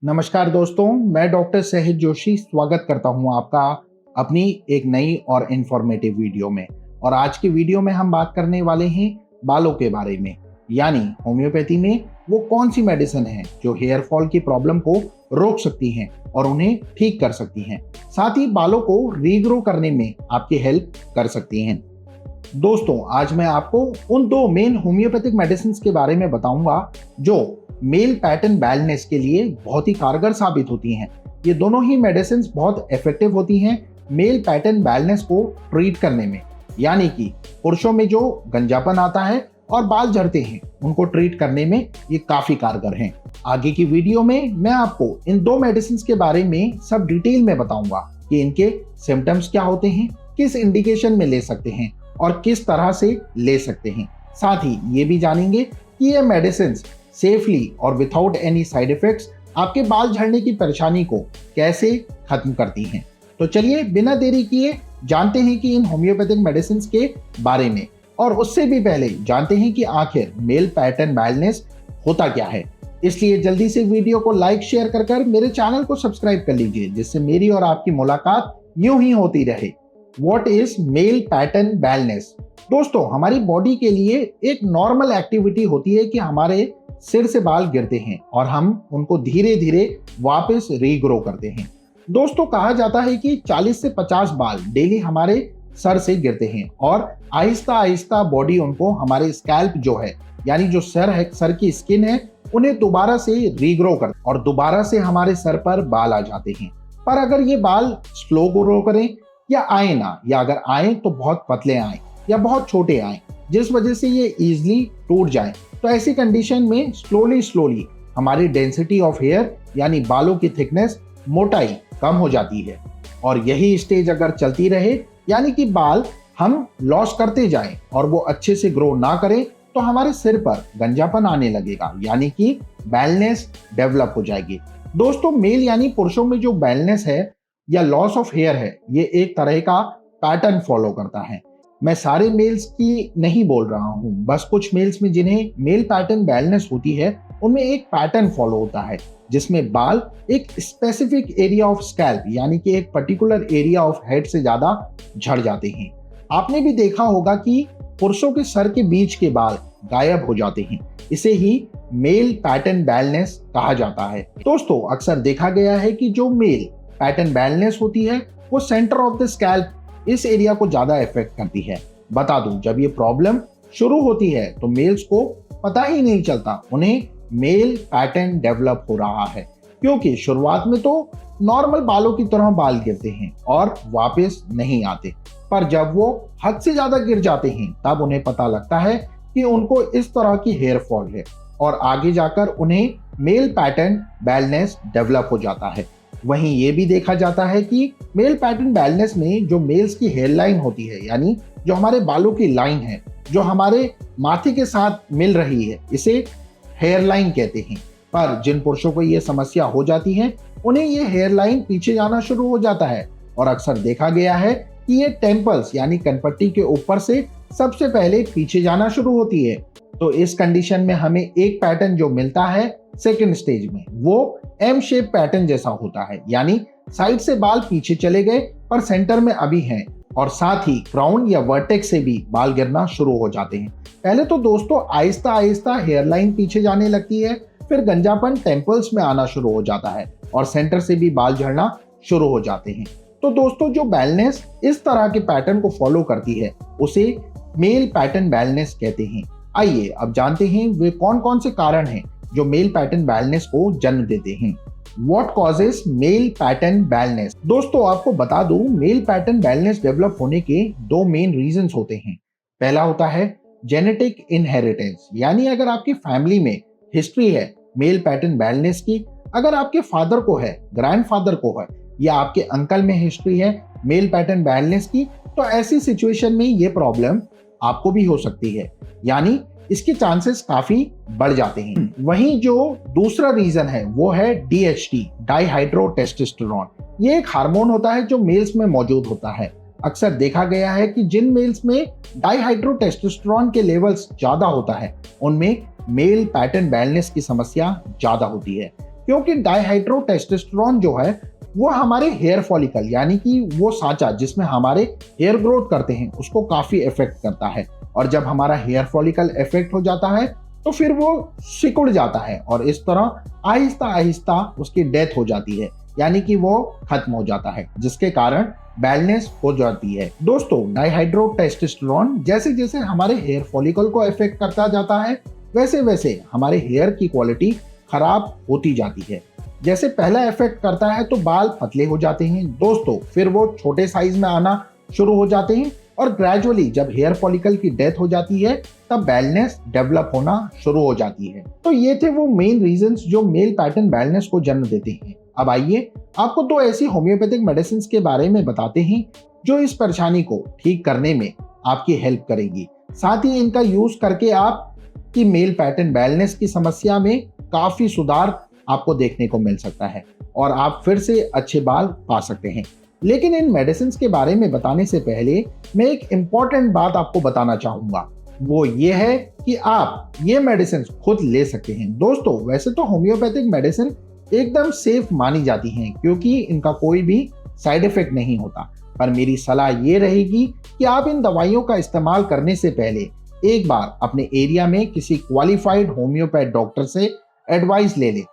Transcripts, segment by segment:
नमस्कार दोस्तों, मैं डॉक्टर सहज जोशी स्वागत करता हूं आपका अपनी एक नई और इंफॉर्मेटिव वीडियो में। और आज की वीडियो में हम बात करने वाले हैं बालों के बारे में, यानी होम्योपैथी में वो कौन सी मेडिसिन है जो हेयर फॉल की प्रॉब्लम को रोक सकती हैं और उन्हें ठीक कर सकती हैं, साथ ही बालों को रीग्रो करने में आपकी हेल्प कर सकती हैं। दोस्तों, आज मैं आपको उन दो मेन होम्योपैथिक मेडिसिन के बारे में बताऊंगा जो मेल पैटर्न बैलनेस के लिए बहुत ही कारगर साबित होती हैं। ये दोनों ही मेडिसिन बहुत इफेक्टिव होती हैं मेल पैटर्न बैलनेस को ट्रीट करने में, यानी कि पुरुषों में जो गंजापन आता है और बाल झड़ते हैं उनको ट्रीट करने में ये काफी कारगर हैं। आगे की वीडियो में मैं आपको इन दो मेडिसिन के बारे में सब डिटेल में बताऊंगा कि इनके सिम्टम्स क्या होते हैं, किस इंडिकेशन में ले सकते हैं और किस तरह से ले सकते हैं। साथ ही ये भी जानेंगे कि ये मेडिसिन सेफली और विदाउट एनी साइड इफेक्ट्स आपके बाल झड़ने की परेशानी को कैसे खत्म करती हैं। तो चलिए बिना देरी किए जानते हैं कि इन होम्योपैथिक मेडिसिन के बारे में, और उससे भी पहले जानते हैं कि आखिर मेल पैटर्न बैलनेस होता क्या है। इसलिए जल्दी से वीडियो को लाइक शेयर कर मेरे चैनल को सब्सक्राइब कर लीजिए, जिससे मेरी और आपकी मुलाकात यूं ही होती रहे। What is male pattern baldness? दोस्तों, हमारी बॉडी के लिए एक नॉर्मल एक्टिविटी होती है कि हमारे सिर से बाल गिरते हैं और हम उनको धीरे धीरे वापस रीग्रो करते हैं। दोस्तों, कहा जाता है कि 40 से 50 बाल डेली हमारे सर से गिरते हैं और आहिस्ता आहिस्ता बॉडी उनको हमारे स्कैल्प जो है, यानी जो सर है, सर की स्किन है, उन्हें दोबारा से रीग्रो कर और दोबारा से हमारे सर पर बाल आ जाते हैं। पर अगर ये बाल स्लो ग्रो करें या आए ना, या अगर आए तो बहुत पतले आए या बहुत छोटे आए, जिस वजह से ये इजीली टूट जाए, तो ऐसी कंडीशन में स्लोली हमारी डेंसिटी ऑफ हेयर यानी बालों की थिकनेस, मोटाई कम हो जाती है। और यही स्टेज अगर चलती रहे, यानी कि बाल हम लॉस करते जाएं और वो अच्छे से ग्रो ना करें, तो हमारे सिर पर गंजापन आने लगेगा, यानी कि बैलनेस डेवलप हो जाएगी। दोस्तों, मेल यानी पुरुषों में जो बैलनेस है या लॉस ऑफ हेयर है, ये एक तरह का पैटर्न फॉलो करता है। मैं सारे मेल्स की नहीं बोल रहा हूं, बस कुछ मेल्स में जिन्हें मेल पैटर्न बैलनेस होती है उनमें एक पैटर्न फॉलो होता है, जिसमें बाल एक स्पेसिफिक एरिया ऑफ स्कैल्प यानी कि एक पर्टिकुलर एरिया ऑफ हेड से ज्यादा झड़ जाते हैं। आपने भी देखा होगा कि पुरुषों के सर के बीच के बाल गायब हो जाते हैं। इसे ही मेल पैटर्न बैलनेस कहा जाता है। दोस्तों, अक्सर देखा गया है कि जो मेल पैटर्न बैलनेस होती है वो सेंटर ऑफ द स्कैल्प, इस एरिया को ज्यादा इफेक्ट करती है। बता दूं, जब ये प्रॉब्लम शुरू होती है तो मेल्स को पता ही नहीं चलता उन्हें मेल पैटर्न डेवलप हो रहा है, क्योंकि शुरुआत में तो नॉर्मल बालों की तरह बाल गिरते हैं और वापस नहीं आते। पर जब वो हद से ज्यादा गिर जाते हैं तब उन्हें पता लगता है कि उनको इस तरह की हेयर फॉल है और आगे जाकर उन्हें मेल पैटर्न बैलनेस डेवलप हो जाता है। वहीं ये भी देखा जाता है कि मेल पैटर्न बैलनेस में जो मेल्स की हेयर लाइन होती है, यानी जो हमारे बालों की लाइन है जो हमारे माथे के साथ मिल रही है, इसे हेयर लाइन कहते हैं। पर जिन पुरुषों को ये समस्या हो जाती है उन्हें ये हेयर लाइन पीछे जाना शुरू हो जाता है, और अक्सर देखा गया है कि ये टेम्पल्स यानी कनपट्टी के ऊपर से सबसे पहले पीछे जाना शुरू होती है। तो इस कंडीशन में हमें एक पैटर्न जो मिलता है सेकेंड स्टेज में, वो एम शेप पैटर्न जैसा होता है, यानी साइड से बाल पीछे चले गए पर सेंटर में अभी हैं, और साथ ही क्राउन या वर्टेक्स से भी बाल गिरना शुरू हो जाते हैं। पहले तो दोस्तों आहिस्ता आहिस्ता हेयर लाइन पीछे जाने लगती है, फिर गंजापन टेम्पल्स में आना शुरू हो जाता है और सेंटर से भी बाल झड़ना शुरू हो जाते हैं। तो दोस्तों, जो बैलनेस इस तरह के पैटर्न को फॉलो करती है उसे मेल पैटर्न बैलनेस कहते हैं। आइए अब जानते हैं वे कौन कौन से कारण हैं जो मेल पैटर्न बैलनेस को जन्म देते हैं। What causes male pattern baldness? दोस्तों, आपको बता दूं, मेल पैटर्न बैलनेस डेवलप होने के दो मेन रीजंस होते हैं। पहला होता है जेनेटिक इनहेरिटेंस, यानी अगर आपकी फैमिली में हिस्ट्री है मेल पैटर्न बैलनेस की, अगर आपके फादर को है, ग्रैंडफादर को है, या आपके अंकल में हिस्ट्री है मेल पैटर्न बैलनेस की, तो ऐसी सिचुएशन में ये प्रॉब्लम आपको भी हो सकती है, यानी इसके चांसेस काफी बढ़ जाते हैं। वहीं जो दूसरा रीजन है वो है DHT, डाइहाइड्रोटेस्टोस्टेरोन। ये एक हार्मोन होता है जो मेल्स में मौजूद होता है। अक्सर देखा गया है कि जिन मेल्स में डाइहाइड्रोटेस्टोस्टेरोन के लेवल्स ज्यादा होता है उनमें मेल पैटर्न बैलनेस की समस्या ज्यादा होती है। क्योंकि डाइहाइड्रोटेस्टोस्टेरोन जो है वो हमारे हेयर फॉलिकल यानी कि वो सांचा जिसमें हमारे हेयर ग्रोथ करते हैं उसको काफी इफेक्ट करता है। और जब हमारा हेयर फॉलिकल इफेक्ट हो जाता है तो फिर वो सिकुड़ जाता है और इस तरह आहिस्ता आहिस्ता उसकी डेथ हो जाती है, यानी कि वो खत्म हो जाता है, जिसके कारण बैलनेस हो जाती है। दोस्तों, डाइहाइड्रोटेस्टोस्टेरोन जैसे जैसे हमारे हेयर फॉलिकल को इफेक्ट करता जाता है वैसे वैसे हमारे हेयर की क्वालिटी खराब होती जाती है। जैसे पहला इफेक्ट करता है तो बाल पतले हो जाते हैं दोस्तों, फिर वो छोटे साइज में आना शुरू हो जाते हैं और ग्रेजुअली जब हेयर फॉलिकल की डेथ हो जाती है तब बैलनेस डेवलप होना शुरू हो जाती है। तो ये थे वो मेन रीजंस जो मेल पैटर्न बैलनेस को जन्म देते हैं। अब आइए आपको दो ऐसी होम्योपैथिक मेडिसिन के बारे में बताते हैं जो इस परेशानी को ठीक करने में आपकी हेल्प करेगी। साथ ही इनका यूज करके आपकी मेल पैटर्न बैलनेस की समस्या में काफी सुधार आपको देखने को मिल सकता है और आप फिर से अच्छे बाल पा सकते हैं। लेकिन इन मेडिसिन के बारे में बताने से पहले मैं एक इम्पॉर्टेंट बात आपको बताना चाहूंगा, वो ये है कि आप ये मेडिसिन खुद ले सकते हैं। दोस्तों, वैसे तो होम्योपैथिक मेडिसिन एकदम सेफ मानी जाती हैं क्योंकि इनका कोई भी साइड इफेक्ट नहीं होता, पर मेरी सलाह ये रहेगी कि आप इन दवाइयों का इस्तेमाल करने से पहले एक बार अपने एरिया में किसी क्वालिफाइड होम्योपैथ डॉक्टर से एडवाइस ले लें,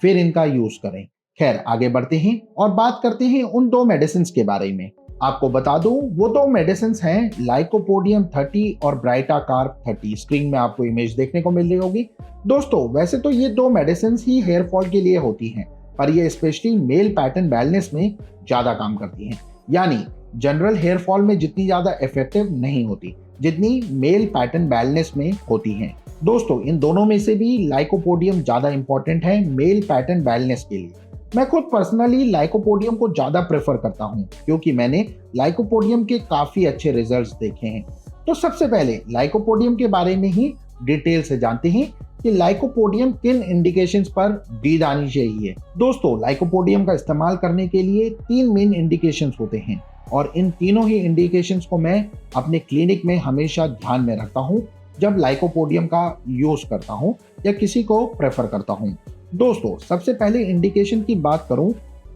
फिर इनका यूज करें। खैर, आगे बढ़ते हैं और बात करते हैं उन दो मेडिसिन के बारे में। आपको बता दूं, वो दो मेडिसिन हैं लाइकोपोडियम 30 और ब्राइटाकार्ब 30। स्क्रीन में आपको इमेज देखने को मिल रही होगी। दोस्तों, वैसे तो ये दो मेडिसिन ही हेयर फॉल के लिए होती हैं, पर ये स्पेशली मेल पैटर्न बैलनेस में ज्यादा काम करती हैं, यानी जनरल हेयर फॉल में जितनी ज्यादा इफेक्टिव नहीं होती जितनी मेल पैटर्न बैलनेस में होती हैं। दोस्तों, इन दोनों में से भी लाइकोपोडियम ज्यादा इंपॉर्टेंट है मेल पैटर्न बैलनेस के लिए। मैं खुद पर्सनली लाइकोपोडियम को ज्यादा प्रेफर करता हूं क्योंकि मैंने लाइकोपोडियम के काफी अच्छे रिजल्ट्स देखे हैं। तो सबसे पहले लाइकोपोडियम के बारे में ही डिटेल से जानते हैं कि लाइकोपोडियम किन इंडिकेशंस पर दी जानी चाहिए। दोस्तों, लाइकोपोडियम का इस्तेमाल करने के लिए 3 मेन इंडिकेशंस होते हैं और इन तीनों ही इंडिकेशंस को मैं अपने क्लिनिक में हमेशा ध्यान में रखता हूं जब लाइकोपोडियम का यूज करता हूं या किसी को प्रेफर करता हूं। दोस्तों, सबसे पहले इंडिकेशन की बात करूं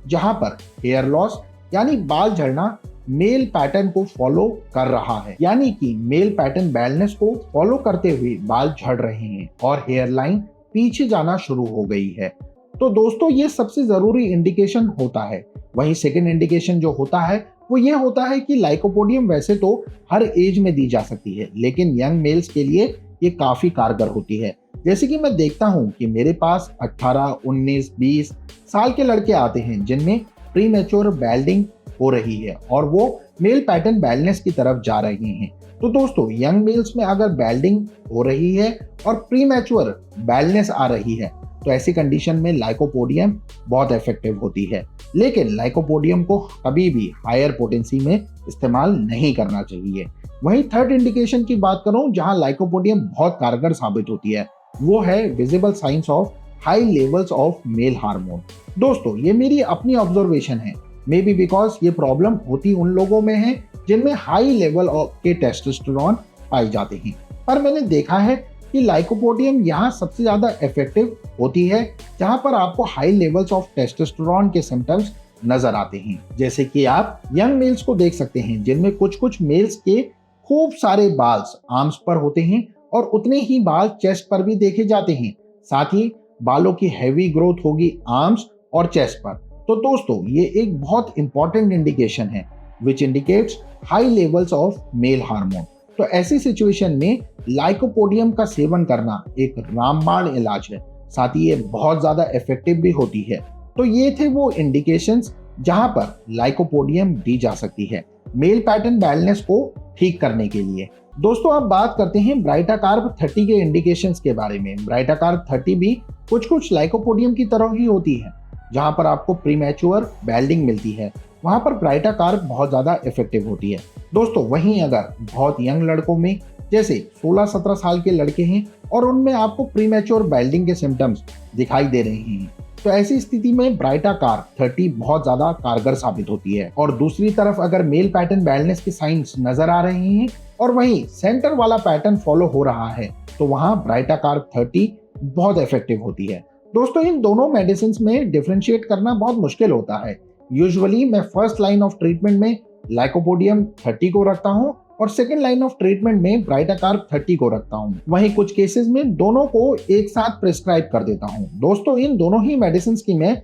जहां पर हेयर लॉस यानी बाल झड़ना मेल पैटर्न को फॉलो कर रहा है, यानी कि मेल पैटर्न बैलनेस को फॉलो करते हुए बाल झड़ रहे हैं और हेयर लाइन पीछे जाना शुरू हो गई है। तो दोस्तों, ये सबसे जरूरी इंडिकेशन होता है। वहीं सेकंड इंडिकेशन जो होता है वो ये होता है कि लाइकोपोडियम वैसे तो हर एज में दी जा सकती है, लेकिन यंग मेल्स के लिए ये काफी कारगर होती है। जैसे कि मैं देखता हूं कि मेरे पास 18, 19, 20 साल के लड़के आते हैं जिनमें प्रीमेच्योर बैल्डिंग हो रही है और वो मेल पैटर्न बैलनेस की तरफ जा रहे हैं। तो दोस्तों, यंग मेल्स में अगर बैल्डिंग हो रही है और प्रीमेच्योर बैलनेस आ रही है तो ऐसी कंडीशन में लाइकोपोडियम बहुत इफेक्टिव होती है। लेकिन लाइकोपोडियम को कभी भी हायर पोटेंसी में इस्तेमाल नहीं करना चाहिए। वहीं थर्ड इंडिकेशन की बात करूं जहां लाइकोपोडियम बहुत कारगर साबित होती है, वो है visible science of high levels of male hormone. दोस्तों, ये मेरी अपनी ऑब्जर्वेशन है, मे बी बिकॉज ये प्रॉब्लम होती उन लोगों में है जिनमें हाई लेवल के टेस्टोस्टेरोन पाए जाते हैं, पर मैंने देखा है कि लाइकोपोडियम यहाँ सबसे ज्यादा इफेक्टिव होती है जहां पर आपको हाई लेवल्स ऑफ टेस्टोस्टेरोन के सिम्टम्स नजर आते हैं। जैसे कि आप यंग मेल्स को देख सकते हैं जिनमें कुछ कुछ मेल्स के खूब सारे बाल आर्म्स पर होते हैं और उतने ही बाल चेस्ट पर भी देखे जाते हैं। साथ ही बालों की हैवी ग्रोथ होगी आर्म्स और चेस्ट पर। तो दोस्तों, ये एक बहुत इंपॉर्टेंट इंडिकेशन है which indicates high levels of male hormone. तो ऐसी सिचुएशन में लाइकोपोडियम का सेवन करना एक रामबाण इलाज है, साथ ही ये बहुत ज्यादा इफेक्टिव भी होती है। तो ये थे वो इंडिकेशंस जहां पर लाइकोपोडियम दी जा सकती है मेल पैटर्न बैलनेस को ठीक करने के लिए। दोस्तों, अब बात करते हैं ब्राइटाकार्ब 30 के इंडिकेशंस के बारे में। ब्राइटाकार्ब 30 भी कुछ कुछ लाइकोपोडियम की तरह ही होती है। जहां पर आपको प्रीमेच्योर बैल्डिंग मिलती है वहां पर ब्राइटाकार्ब बहुत ज्यादा इफेक्टिव होती है। दोस्तों, वहीं अगर बहुत यंग लड़कों में जैसे 16-17 साल के लड़के हैं और उनमें आपको प्रीमेच्योर बैल्डिंग के सिम्टम्स दिखाई दे रहे हैं, तो ऐसी स्थिति में ब्राइटाकार्ब 30 बहुत ज्यादा कारगर साबित होती है। और दूसरी तरफ अगर मेल पैटर्न बैलनेस के साइंस नजर आ रहे हैं और वहीं सेंटर वाला पैटर्न फॉलो हो रहा है तो वहां ब्राइटाकार्ब 30 बहुत इफेक्टिव होती है। दोस्तों इन दोनों मेडिसिन में डिफरेंशिएट करना बहुत मुश्किल होता है। यूजुअली मैं फर्स्ट लाइन ऑफ ट्रीटमेंट में लाइकोपोडियम 30 को रखता हूँ और सेकेंड लाइन ऑफ ट्रीटमेंट में ब्राइटाकार्ब 30 को रखता हूँ। वहीं कुछ केसेस में दोनों को एक साथ प्रिस्क्राइब कर देता हूँ। दोस्तों इन दोनों ही मेडिसिन की मैं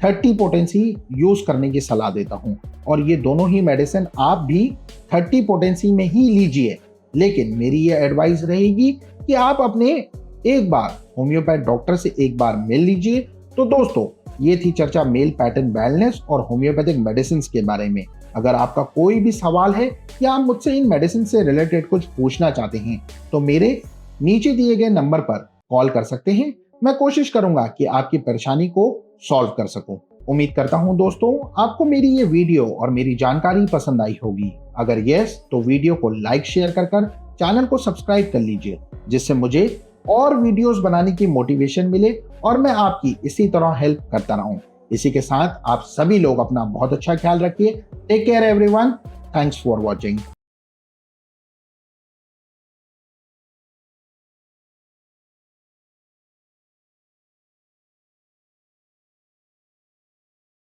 30 पोटेंसी यूज करने की सलाह देता हूँ और ये दोनों ही मेडिसिन आप भी 30 पोटेंसी में ही लीजिए। लेकिन मेरी ये एडवाइस रहेगी कि आप अपने एक बार होम्योपैथ डॉक्टर से एक बार मिल लीजिए। तो दोस्तों ये थी चर्चा मेल पैटर्न बैलेंस और होम्योपैथिक मेडिसिन के बारे में। अगर आपका कोई भी सवाल है या आप मुझसे इन मेडिसिन से रिलेटेड कुछ पूछना चाहते हैं तो मेरे नीचे दिए गए नंबर पर कॉल कर सकते हैं। मैं कोशिश करूंगा कि आपकी परेशानी को सॉल्व कर सकूं। उम्मीद करता हूं दोस्तों आपको मेरी ये वीडियो और मेरी जानकारी पसंद आई होगी। अगर यस तो वीडियो को लाइक शेयर कर चैनल को सब्सक्राइब कर लीजिए, जिससे मुझे और वीडियोस बनाने की मोटिवेशन मिले और मैं आपकी इसी तरह हेल्प करता रहूं। इसी के साथ आप सभी लोग अपना बहुत अच्छा ख्याल रखिए। Take care everyone. Thanks for watching.